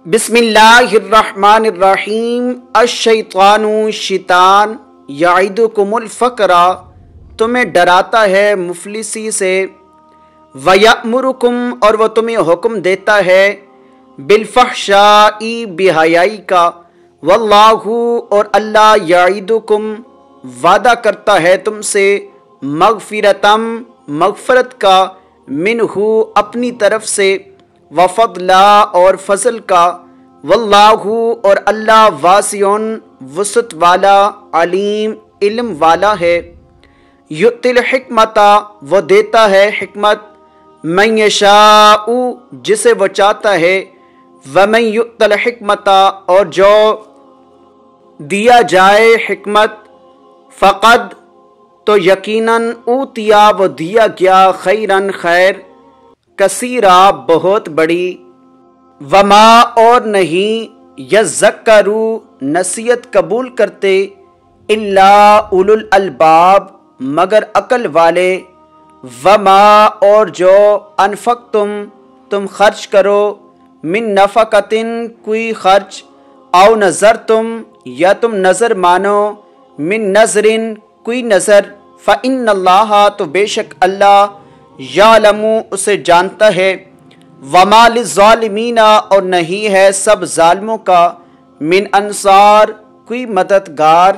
بسم اللہ الرحمن الرحیم الشیطان شیطان یعدکم الفقر تمہیں ڈراتا ہے مفلسی سے، ویأمرکم اور وہ تمہیں حکم دیتا ہے بالفحشاء بے حیائی کا، واللہ اور اللہ یعدکم وعدہ کرتا ہے تم سے مغفرتم مغفرت کا، منہ اپنی طرف سے، وفضلا اور فضل کا، واللہ اور اللہ واسع وسعت والا، علیم علم والا ہے۔ یؤتی الحکمت وہ دیتا ہے حکمت، من یشاء جسے وہ چاہتا ہے، ومن یؤت الحکمت اور جو دیا جائے حکمت، فقد تو یقیناً اوتیا وہ دیا گیا، خیرن خیر، کثیرا بہت بڑی، وما اور نہیں، یذکروا نصیحت قبول کرتے، الا اولو الالباب مگر عقل والے، وما اور جو انفقتم تم خرچ کرو، من نفقتن کوئی خرچ، او نذرتم یا تم نظر مانو، من نذرن کوئی نظر، فإن اللہ تو بے شک اللہ، یعلم اسے جانتا ہے، وما للظالمین اور نہیں ہے سب ظالموں کا، من انصار کوئی مددگار۔